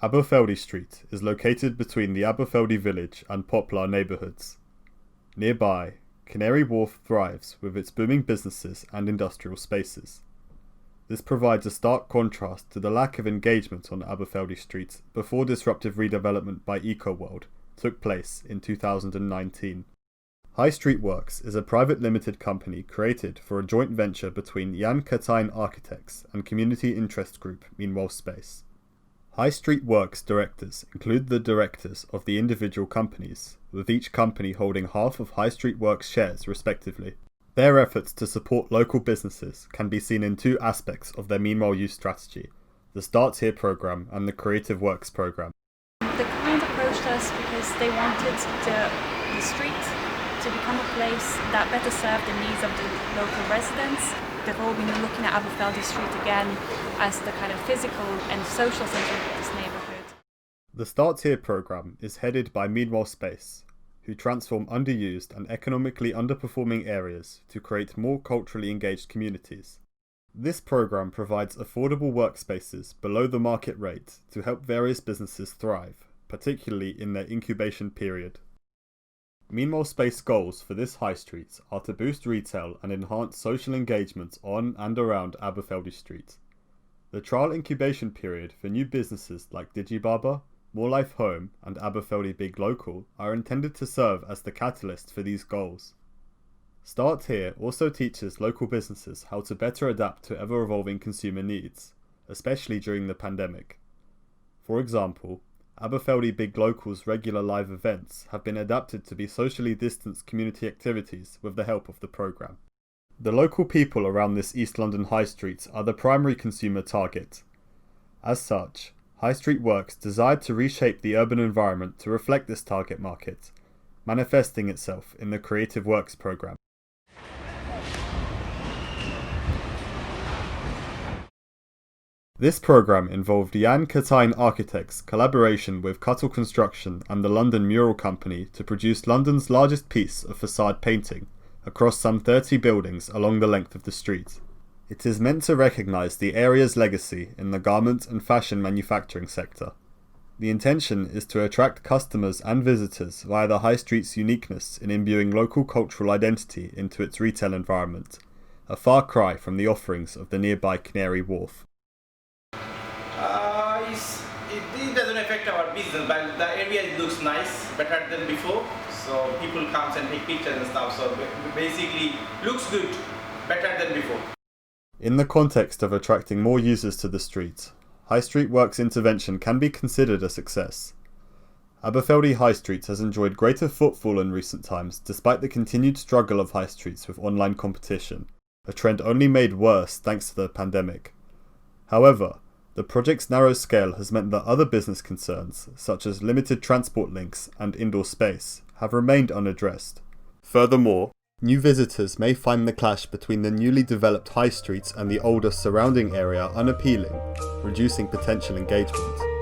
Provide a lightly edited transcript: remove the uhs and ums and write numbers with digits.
Aberfeldy Street is located between the Aberfeldy village and Poplar neighbourhoods. Nearby, Canary Wharf thrives with its booming businesses and industrial spaces. This provides a stark contrast to the lack of engagement on Aberfeldy Street before disruptive redevelopment by EcoWorld took place in 2019. High Street Works is a private limited company created for a joint venture between Jan Catijn Architects and community interest group Meanwhile Space. High Street Works directors include the directors of the individual companies, with each company holding half of High Street Works shares respectively. Their efforts to support local businesses can be seen in two aspects of their Meanwhile Use strategy, the Start Here programme and the Creative Works programme. The client approached us because they wanted the street to become a place that better served the needs of the local residents. They've all been looking at Aberfeldy Street again as the kind of physical and social centre of this neighbourhood. The Start Here programme is headed by Meanwhile Space, who transform underused and economically underperforming areas to create more culturally engaged communities. This programme provides affordable workspaces below the market rate to help various businesses thrive, particularly in their incubation period. Meanwhile Space goals for this high street are to boost retail and enhance social engagement on and around Aberfeldy Street. The trial incubation period for new businesses like DigiBarber, More Life Home and Aberfeldy Big Local are intended to serve as the catalyst for these goals. Start Here also teaches local businesses how to better adapt to ever-evolving consumer needs, especially during the pandemic. For example, Aberfeldy Big Local's regular live events have been adapted to be socially distanced community activities with the help of the programme. The local people around this East London High Street are the primary consumer target. As such, High Street Works desired to reshape the urban environment to reflect this target market, manifesting itself in the Creative Works programme. This programme involved Jan Catijn Architects' collaboration with Cuttle Construction and the London Mural Company to produce London's largest piece of facade painting across some 30 buildings along the length of the street. It is meant to recognise the area's legacy in the garment and fashion manufacturing sector. The intention is to attract customers and visitors via the High Street's uniqueness in imbuing local cultural identity into its retail environment, a far cry from the offerings of the nearby Canary Wharf. It doesn't affect our business, but the area looks nice, better than before. So people come and take pictures and stuff. So basically, looks good, better than before. In the context of attracting more users to the street, High Street Works intervention can be considered a success. Aberfeldy High Street has enjoyed greater footfall in recent times despite the continued struggle of high streets with online competition, a trend only made worse thanks to the pandemic. However, the project's narrow scale has meant that other business concerns, such as limited transport links and indoor space, have remained unaddressed. Furthermore, new visitors may find the clash between the newly developed high streets and the older surrounding area unappealing, reducing potential engagement.